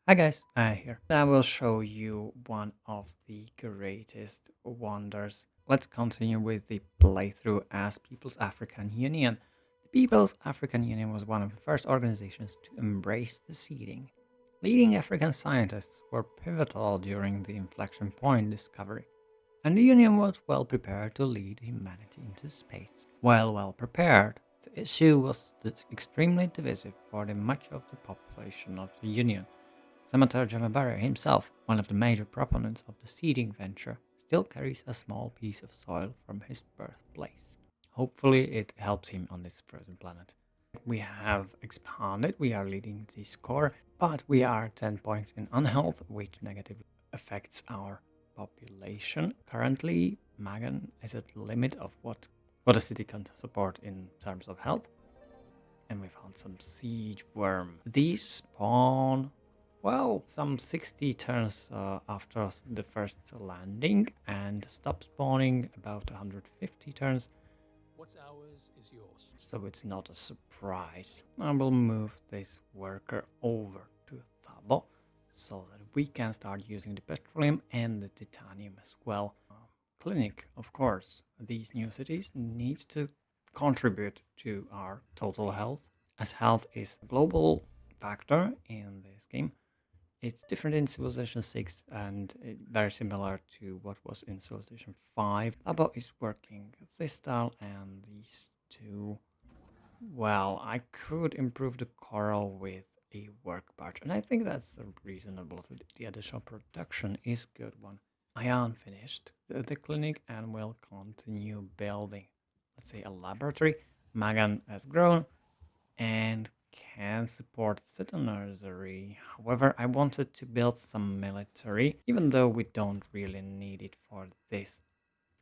Hi guys, here. I will show you one of the greatest wonders. Let's continue with the playthrough as People's African Union. The People's African Union was one of the first organizations to embrace the seeding. Leading African scientists were pivotal during the inflection point discovery, and the Union was well prepared to lead humanity into space. While well prepared, the issue was extremely divisive for the much of the population of the Union. Senator Jamabara himself, one of the major proponents of the seeding venture, still carries a small piece of soil from his birthplace. Hopefully it helps him on this frozen planet. We have expanded, we are leading the score, but we are 10 points in unhealth, which negatively affects our population. Currently, Magan is at the limit of what a city can support in terms of health. And we found some siege worm. These spawn, well, some 60 turns after the first landing and stop spawning about 150 turns. What's ours is yours. So it's not a surprise. I will move this worker over to Thabo so that we can start using the petroleum and the titanium as well. Clinic, of course. These new cities needs to contribute to our total health, as health is a global factor in this game. It's different in Civilization 6 and very similar to what was in Civilization 5. Thabo is working this style and these two. Well, I could improve the coral with a workbench, and I think that's reasonable. The additional production is good one. I unfinished the clinic and will continue building, let's say, a laboratory. Magan has grown and can support the nursery. However, I wanted to build some military, even though we don't really need it for this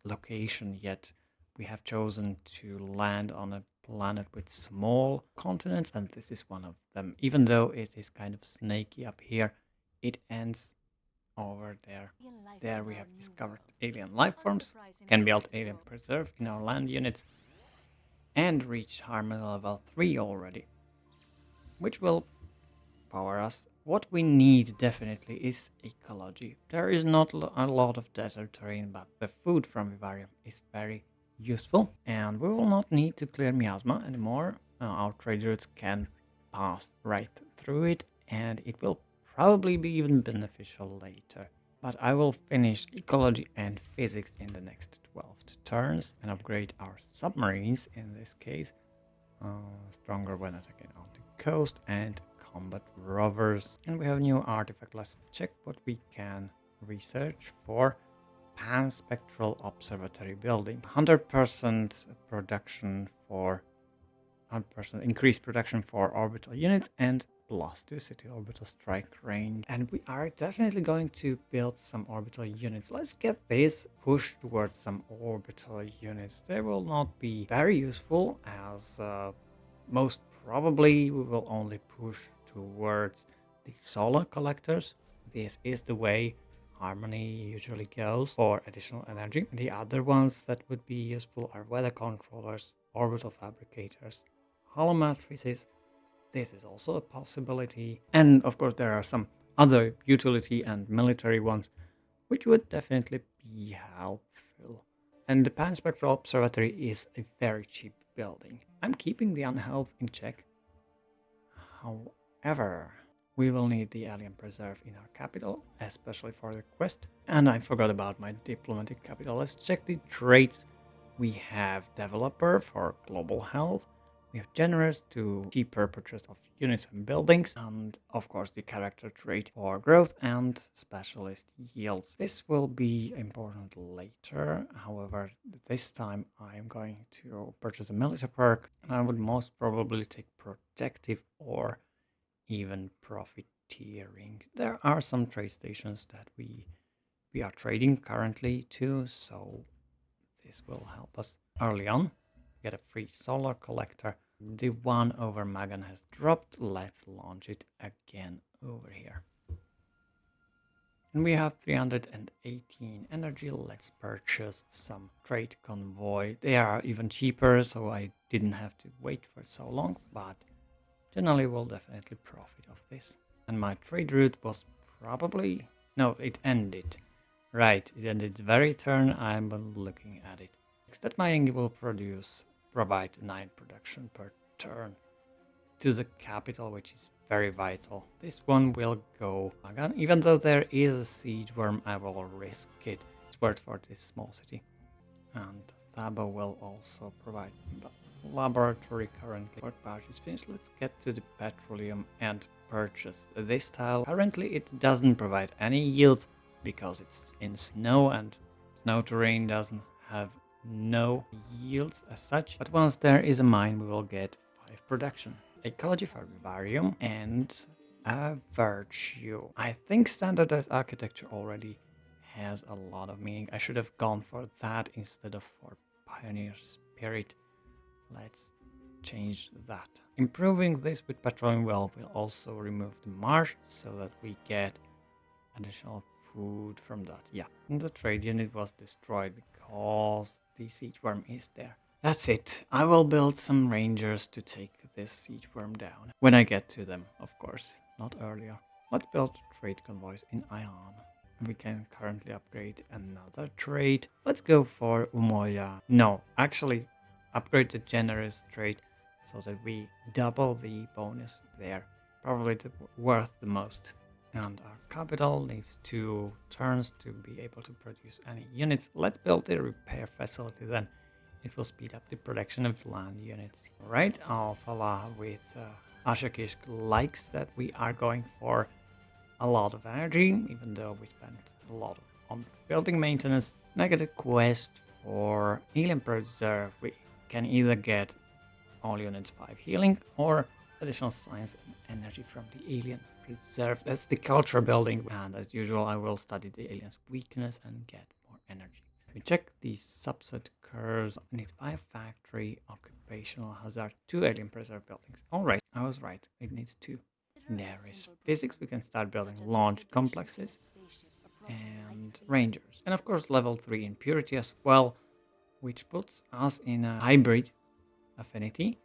location yet. We have chosen to land on a planet with small continents, and this is one of them. Even though it is kind of snaky up here, it ends over there. There we have discovered alien life forms, can build alien preserve in our land units, and reach harmony level 3 already, which will power us. What we need definitely is ecology. There is not a lot of desert terrain, but the food from Vivarium is very useful, and we will not need to clear miasma anymore. Our trade routes can pass right through it, and it will probably be even beneficial later. But I will finish ecology and physics in the next 12 turns and upgrade our submarines in this case. Stronger when attacking on the coast and combat rovers. And we have a new artifact. Let's check what we can research for. Pan-spectral observatory building. 100% production for 100% increased production for orbital units and +2 city orbital strike range. And we are definitely going to build some orbital units. Let's get this pushed towards some orbital units. They will not be very useful, as most probably we will only push towards the solar collectors. This is the way Harmony usually goes for additional energy. The other ones that would be useful are weather controllers, orbital fabricators, holomatrices. This is also a possibility. And of course, there are some other utility and military ones, which would definitely be helpful. And the Pan-Spectral Observatory is a very cheap building. I'm keeping the unhealth in check. However, we will need the alien preserve in our capital, especially for the quest. And I forgot about my diplomatic capital. Let's check the traits. We have developer for global health. We have generous to cheaper purchase of units and buildings, and of course the character trait for growth and specialist yields. This will be important later. However, this time I am going to purchase a military perk, and I would most probably take protective or even profiteering. There are some trade stations that we are trading currently too, so this will help us early on. Get a free solar collector. The one over Magan has dropped. Let's launch it again over here. And we have 318 energy. Let's purchase some trade convoy. They are even cheaper, so I didn't have to wait for so long, but generally we'll definitely profit of this. And my trade route was probably... No, it ended. Right, it ended the very turn I'm looking at it. That mining will provide 9 production per turn to the capital, which is very vital. This one will go again. Even though there is a siege worm, I will risk it. It's worth for this small city. And Thabo will also provide laboratory currently. Work pouch is finished. Let's get to the petroleum and purchase this tile. Currently it doesn't provide any yield because it's in snow, and snow terrain doesn't have no yields as such. But once there is a mine, we will get 5 production. Ecology for Vivarium and a virtue. I think standardized architecture already has a lot of meaning. I should have gone for that instead of for Pioneer Spirit. Let's change that. Improving this with petroleum well will also remove the marsh so that we get additional food from that. Yeah, and the trade unit was destroyed because the siege worm is there. That's it. I will build some rangers to take this siege worm down. When I get to them, of course, not earlier. Let's build trade convoys in Ion. We can currently upgrade another trade. Let's go for Umoya. No, actually, upgrade the generous trade so that we double the bonus there. Probably worth the most. And our capital needs 2 turns to be able to produce any units. Let's build the repair facility then. It will speed up the production of land units. Right, Alphala with Ashakishk likes that we are going for a lot of energy, even though we spent a lot on building maintenance. And I get a quest for Alien Preserve. We can either get all units 5 healing or additional science and energy from the Alien Preserve. That's the culture building, and as usual I will study the alien's weakness and get more energy. We check the subset curves. Needs 5 factory, occupational hazard, 2 alien preserve buildings. Alright, I was right, it needs 2. There is physics. We can start building launch complexes and rangers. And of course level 3 in purity as well, which puts us in a hybrid affinity.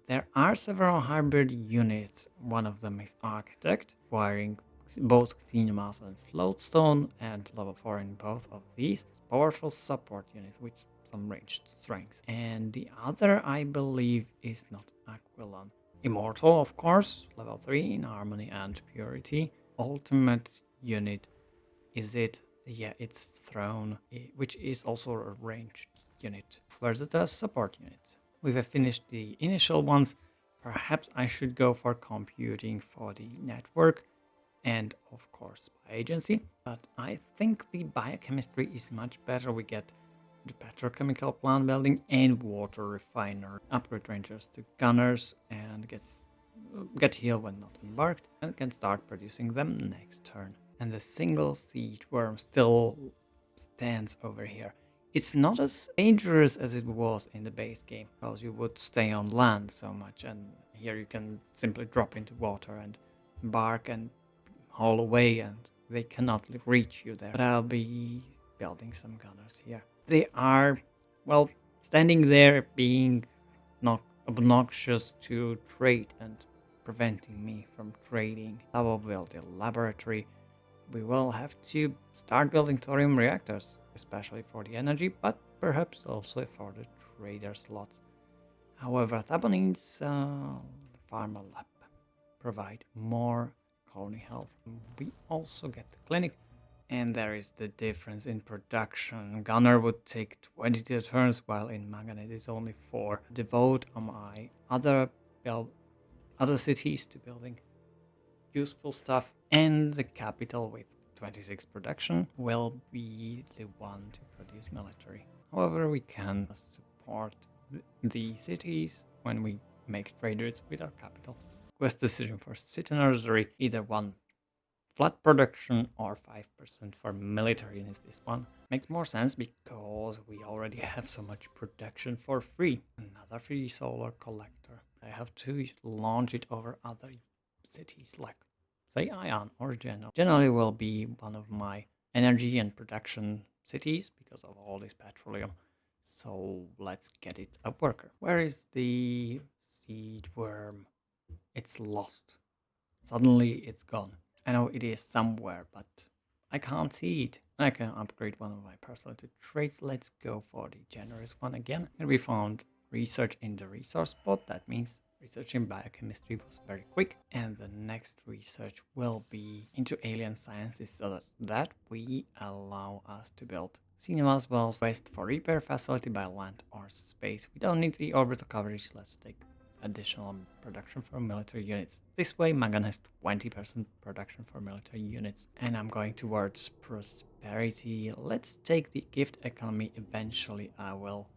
There are several hybrid units. One of them is Architect, acquiring both Xenomass and Floatstone, and level 4 in both of these. Powerful support unit with some ranged strength. And the other, I believe, is not Aquilon. Immortal, of course, level 3 in Harmony and Purity. Ultimate unit, is it? Yeah, it's Throne, which is also a ranged unit. Versatile support unit. We've finished the initial ones. Perhaps I should go for computing for the network and of course agency. But I think the biochemistry is much better. We get the petrochemical plant building and water refiner. Upgrade rangers to gunners and get healed when not embarked, and can start producing them next turn. And the single siege worm still stands over here. It's not as dangerous as it was in the base game, because you would stay on land so much, and here you can simply drop into water and embark and haul away, and they cannot reach you there. But I'll be building some gunners here. They are, well, standing there being not obnoxious to trade and preventing me from trading. I will build a laboratory. We will have to start building thorium reactors, especially for the energy, but perhaps also for the trader slots. However, Thabo needs Pharma Lab. Provide more colony health. We also get the clinic, and there is the difference in production. Gunner would take 22 turns, while in Manganate it's only 4. Devote my other cities to building useful stuff, and the capital with 26 production will be the one to produce military. However, we can support the cities when we make trade routes with our capital. Quest decision for city nursery, either 1 flat production or 5% for military units. This one makes more sense because we already have so much production for free. Another free solar collector. I have to launch it over other cities like, say, Ion or Genoa. Generally will be one of my energy and production cities because of all this petroleum. So let's get it a worker. Where is the seed worm? It's lost. Suddenly it's gone. I know it is somewhere, but I can't see it. I can upgrade one of my personality traits. Let's go for the generous one again. And we found research in the resource spot. That means researching biochemistry was very quick. And the next research will be into alien sciences so that we allow us to build cinemas, wells, west for repair facility by land or space. We don't need the orbital coverage. Let's take additional production for military units. This way, Magan has 20% production for military units. And I'm going towards prosperity. Let's take the gift economy. Eventually, I will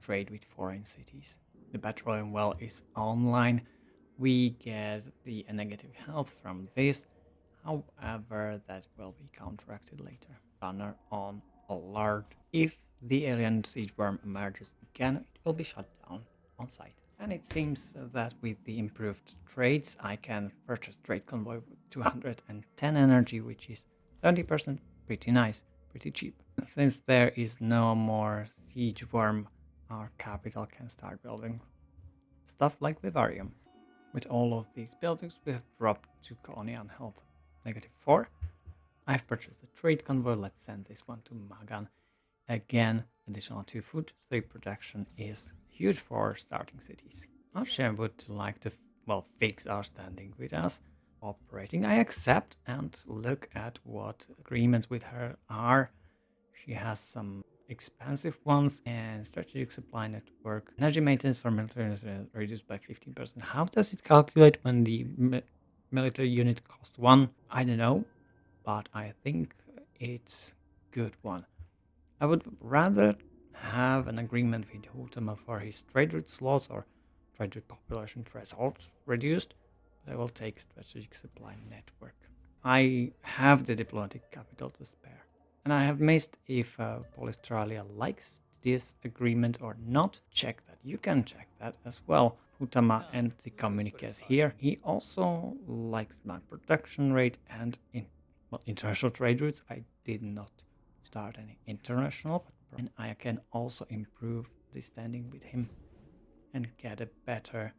trade with foreign cities. The petroleum well is online. We get the negative health from this. However, that will be counteracted later. Runner on alert. If the alien siege worm emerges again, it will be shut down on site. And it seems that with the improved trades, I can purchase trade convoy with 210 energy, which is 30%, pretty nice, pretty cheap. Since there is no more siege worm, our capital can start building stuff like vivarium. With all of these buildings, we have dropped to colony on health -4. I've purchased a trade convoy. Let's send this one to Magan. Again, additional 2 food, 3 production is huge for starting cities. Archer would like to, well, fix our standing with us. Operating, I accept and look at what agreements with her are. She has some expensive ones and strategic supply network. Energy maintenance for military is reduced by 15%. How does it calculate when the military unit costs 1? I don't know, but I think it's good one. I would rather have an agreement with Hutama for his trade route slots or trade route population thresholds reduced, but I will take strategic supply network. I have the diplomatic capital to spare. And I have missed if Polystralia likes this agreement or not. Check that. You can check that as well. Hutama and the communiques here. He also likes my production rate and international trade routes. I did not start any international, and I can also improve the standing with him and get a better.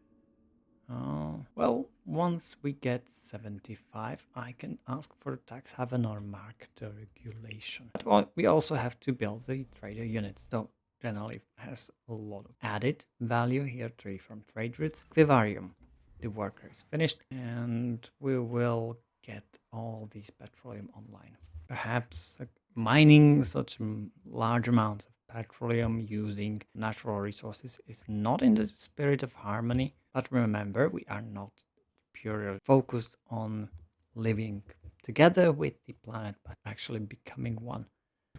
Well, once we get 75, I can ask for tax haven or market regulation. But we also have to build the trader units, so generally has a lot of added value here. 3 from trade routes. Vivarium, the worker is finished, and we will get all these petroleum online. Perhaps mining such large amounts of petroleum using natural resources is not in the spirit of harmony. But remember, we are not purely focused on living together with the planet, but actually becoming one.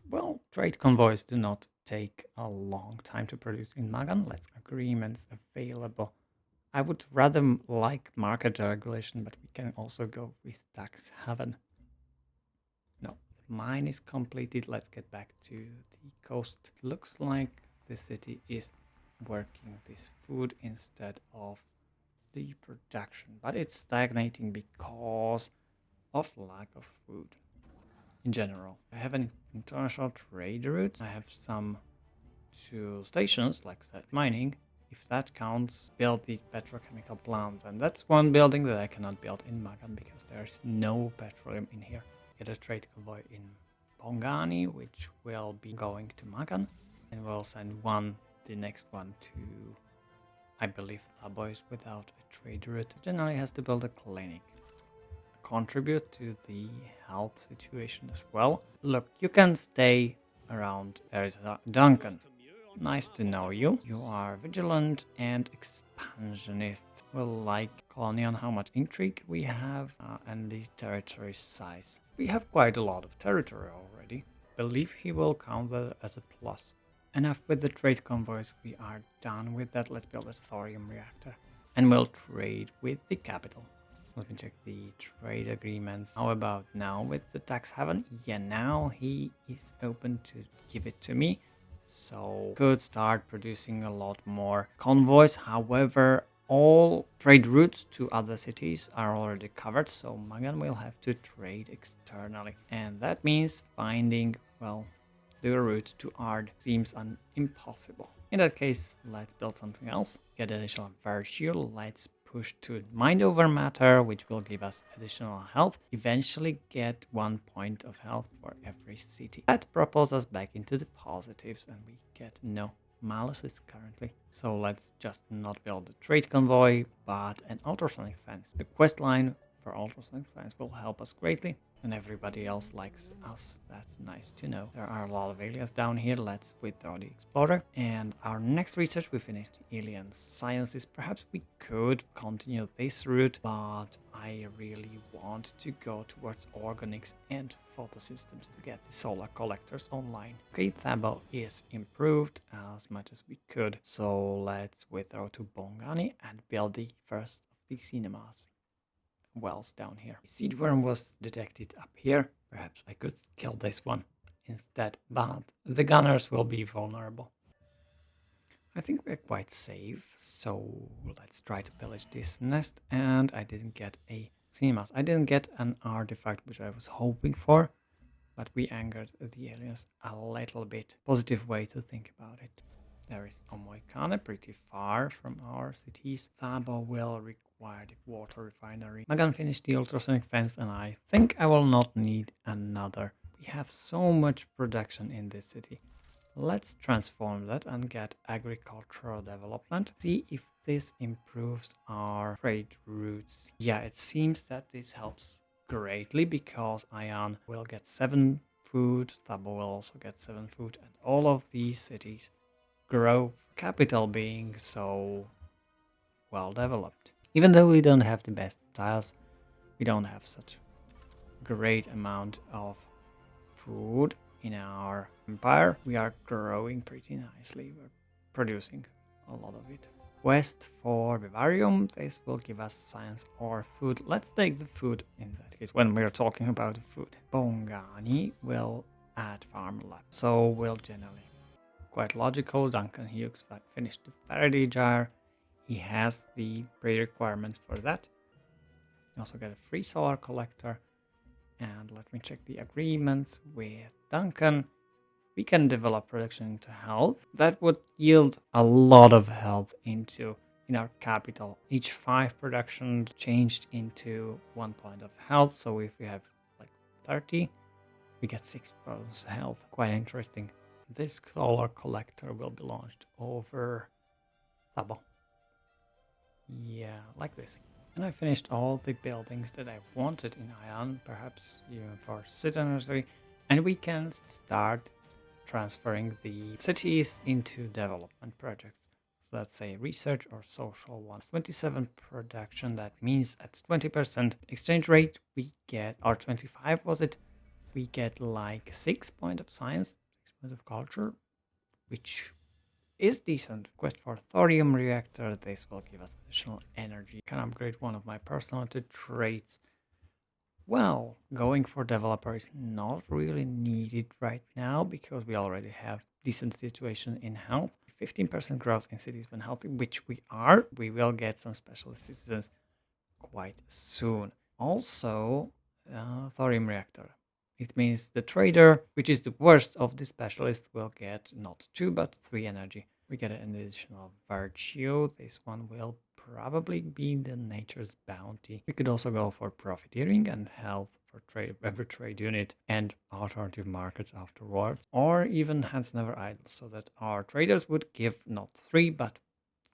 Well, trade convoys do not take a long time to produce in Magan. Let's agreements available. I would rather like market regulation, but we can also go with tax haven. No, mine is completed. Let's get back to the coast. Looks like the city is working this food instead of the production, but it's stagnating because of lack of food in general. I have an international trade route. I have some 2 stations like that mining. If that counts, build the petrochemical plant, and that's one building that I cannot build in Magan because there's no petroleum in here. Get a trade convoy in Bongani, which will be going to Magan, and we'll send the next one to, I believe, Thabois without a trade route. Generally has to build a clinic. Contribute to the health situation as well. Look, you can stay around. There is Duncan. Nice to know you. You are vigilant and expansionists. Will like colony on how much intrigue we have and the territory size. We have quite a lot of territory already. Believe he will count that as a plus. Enough with the trade convoys. We are done with that. Let's build a thorium reactor. And we'll trade with the capital. Let me check the trade agreements. How about now with the tax haven? Yeah, now he is open to give it to me. So could start producing a lot more convoys. However, all trade routes to other cities are already covered. So Magan will have to trade externally. And that means finding, well, the route to Ard seems impossible. In that case, let's build something else. Get additional virtue. Let's push to mind over matter, which will give us additional health. Eventually get 1 point of health for every city. That propels us back into the positives, and we get no malices currently. So let's just not build a trade convoy, but an ultrasonic fence. The quest line for ultrasonic fence will help us greatly, and everybody else likes us. That's nice to know. There are a lot of aliens down here. Let's withdraw the explorer. And our next research, we finished alien sciences. Perhaps we could continue this route, but I really want to go towards organics and photosystems to get the solar collectors online. Okay, Thabo is improved as much as we could. So let's withdraw to Bongani and build the first of the cinemas wells down here. Seed worm was detected up here. Perhaps I could kill this one instead, but the gunners will be vulnerable. I think we're quite safe, so let's try to pillage this nest. And I didn't get a cinemas. I didn't get an artifact which I was hoping for, but we angered the aliens a little bit. Positive way to think about it. There is Omoikane, pretty far from our cities. Thabo will require the water refinery. Magan finished the ultrasonic fence, and I think I will not need another. We have so much production in this city. Let's transform that and get agricultural development. See if this improves our trade routes. Yeah, it seems that this helps greatly because Ion will get 7 food, Thabo will also get 7 food, and all of these cities grow, capital being so well developed. Even though we don't have the best tiles, we don't have such great amount of food in our empire. We are growing pretty nicely. We're producing a lot of it. Quest for Vivarium. This will give us science or food. Let's take the food in that case when we're talking about food. Bongani will add farm lab. So will generally. Quite logical. Duncan Hughes finished the Faraday jar. He has the pre-requirements for that. You also get a free solar collector. And let me check the agreements with Duncan. We can develop production into health. That would yield a lot of health in our capital. Each 5 production changed into 1 point of health. So if we have like 30, we get 6 points health. Quite interesting. This solar collector will be launched over Thabo. Yeah, like this. And I finished all the buildings that I wanted in Ion, perhaps even for City Nursery. And we can start transferring the cities into development projects. So let's say research or social ones. 27 production, that means at 20% exchange rate, we get, or 25 was it? We get like 6 points of science, 6 points of culture, which is decent. Quest for thorium reactor. This will give us additional energy. Can upgrade one of my personality traits. Well, going for developer is not really needed right now because we already have decent situation in health. 15% growth in cities when healthy, which we are. We will get some specialist citizens quite soon. Also, thorium reactor. It means the trader, which is the worst of the specialists, will get not 2 but 3 energy. We get an additional virtue. This one will probably be the nature's bounty. We could also go for profiteering and health for every trade unit and alternative markets afterwards. Or even hands never idle, so that our traders would give not 3 but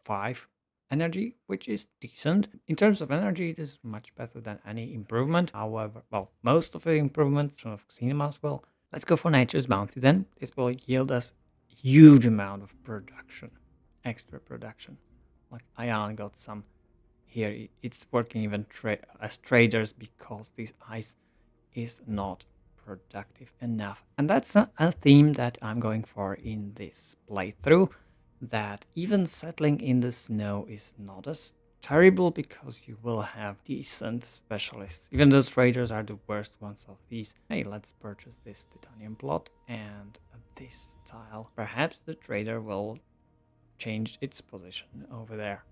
5 energy, which is decent. In terms of energy, it is much better than any improvement. However, well, most of the improvements of cinemas will. Let's go for nature's bounty then. This will yield us huge amount of production, extra production. Like Ion got some here. It's working even as traders because this ice is not productive enough. And that's a theme that I'm going for in this playthrough. That even settling in the snow is not as terrible because you will have decent specialists. Even those traders are the worst ones of these. Hey, let's purchase this titanium plot and this tile. Perhaps the trader will change its position over there.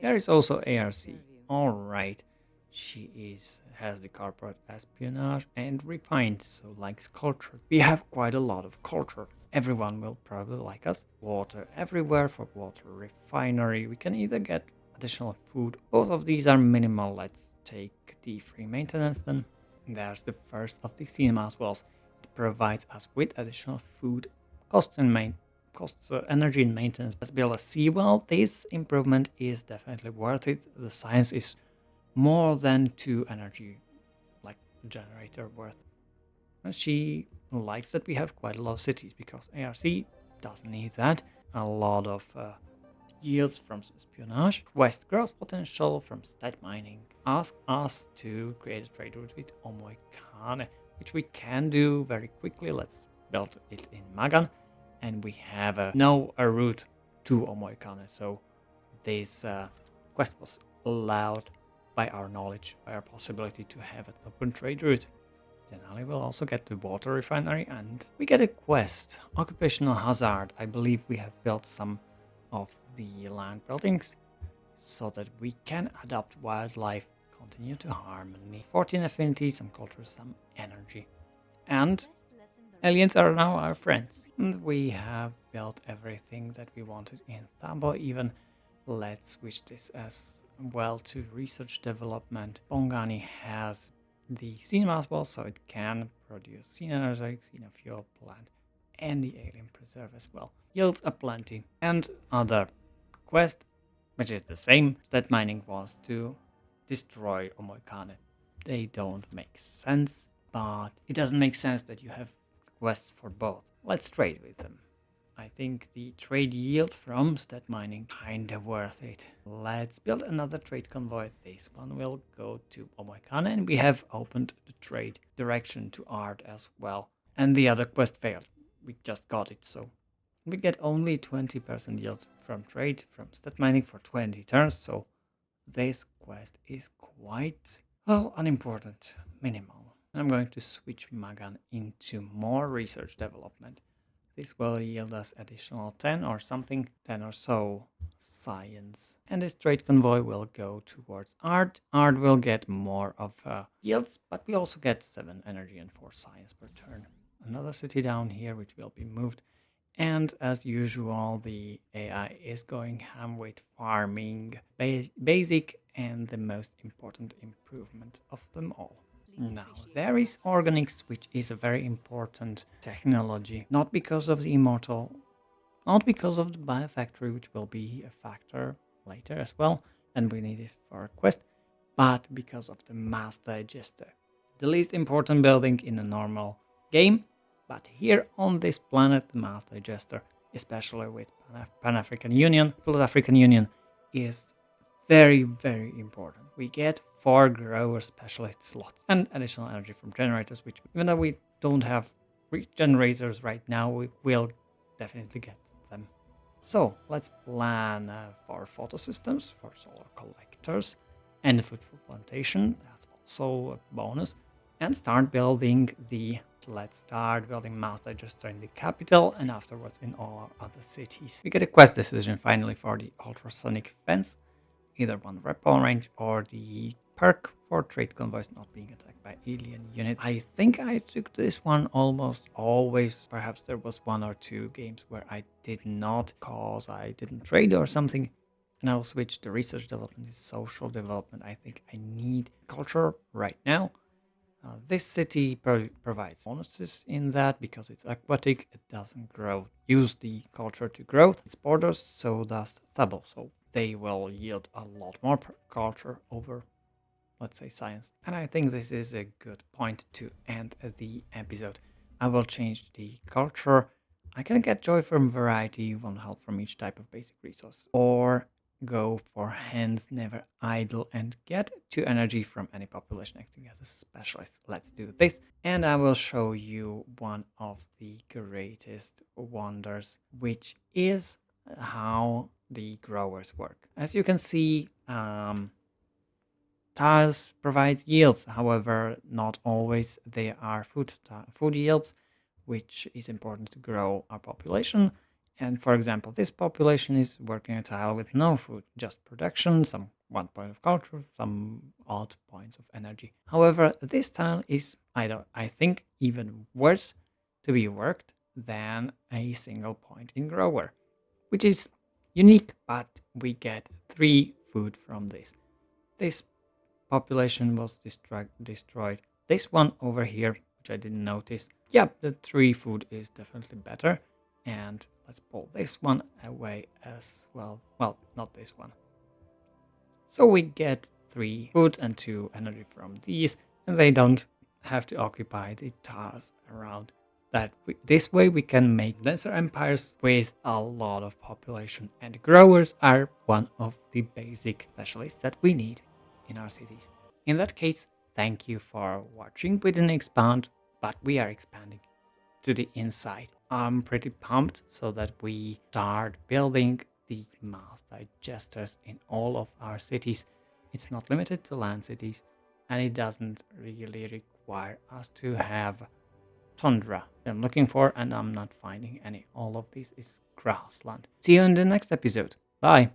There is also ARC. All right. She has the corporate espionage and refined, so likes culture. We have quite a lot of culture. Everyone will probably like us. Water everywhere for water refinery. We can either get additional food. Both of these are minimal. Let's take the free maintenance then. There's the first of the cinemas wells. It provides us with additional food, costs and costs energy and maintenance. Let's build a seawell. This improvement is definitely worth it. The science is more than 2 energy like generator worth. She likes that we have quite a lot of cities because ARC doesn't need that. A lot of yields from espionage, West growth potential from stat mining. Ask us to create a trade route with Omoikane, which we can do very quickly. Let's build it in Magan, and we have a route to Omoikane. So this quest was allowed by our knowledge, by our possibility to have an open trade route. Denali will also get the water refinery, and we get a quest, occupational hazard. I believe we have built some of the land buildings so that we can adopt wildlife, continue to harmony, 14 affinity, some culture, some energy. And aliens are now our friends. And we have built everything that we wanted in Thabo. Even let's switch this as well to research development. Bongani has the cinema as well, so it can produce scene energy, scene fuel plant, and the alien preserve as well. Yields aplenty. And other quest, which is the same, that mining was to destroy Omoikane. They don't make sense, but it doesn't make sense that you have quests for both. Let's trade with them. I think the trade yield from stat mining kinda worth it. Let's build another trade convoy. This one will go to Omoikane, and we have opened the trade direction to Art as well. And the other quest failed. We just got it, so we get only 20% yield from trade from stat mining for 20 turns, so this quest is quite, well, unimportant, minimal. I'm going to switch Magan into more research development. This will yield us additional 10 or something, 10 or so science. And this trade convoy will go towards art. Art will get more of yields, but we also get 7 energy and 4 science per turn. Another city down here which will be moved. And as usual, the AI is going ham with farming, basic and the most important improvement of them all. Now, there is organics, which is a very important technology, not because of the immortal, not because of the biofactory, which will be a factor later as well, and we need it for a quest, but because of the mass digester. The least important building in a normal game, but here on this planet, the mass digester, especially with Pan-African Union, plus African Union, is very, very important. We get 4 grower specialist slots and additional energy from generators, which even though we don't have generators right now, we will definitely get them. So let's plan for photosystems, for solar collectors, and fruitful plantation. That's also a bonus. And start building let's start building mass digester in the capital and afterwards in all our other cities. We get a quest decision finally for the ultrasonic fence, either one repel range or the perk for trade convoys not being attacked by alien units. I think I took this one almost always. Perhaps there was 1 or 2 games where I did not cause I didn't trade or something. And I'll switch to research development to social development. I think I need culture right now. This city provides bonuses in that because it's aquatic, it doesn't grow. Use the culture to growth. Its borders, so does Thabo. So they will yield a lot more culture over, let's say, science. And I think this is a good point to end the episode. I will change the culture. I can get joy from variety, 1 help from each type of basic resource, or go for hands never idle and get 2 energy from any population acting as a specialist. Let's do this, and I will show you one of the greatest wonders, which is how the growers work. As you can see, tiles provides yields. However, not always they are food yields, which is important to grow our population. And for example, this population is working a tile with no food, just production, some 1 point of culture, some odd points of energy. However, this tile is either, I think, even worse to be worked than a single point in grower, which is unique, but we get 3 food from this. This population was destroyed. This one over here, which I didn't notice. Yeah, the tree food is definitely better. And let's pull this one away as well. Well, not this one. So we get 3 food and 2 energy from these, and they don't have to occupy the tiles around. This way we can make denser empires with a lot of population, and growers are one of the basic specialists that we need in our cities. In that case, thank you for watching. We didn't expand, but we are expanding to the inside. I'm pretty pumped so that we start building the mass digesters in all of our cities. It's not limited to land cities, and it doesn't really require us to have tundra I'm looking for, and I'm not finding any. All of this is grassland. See you in the next episode. Bye.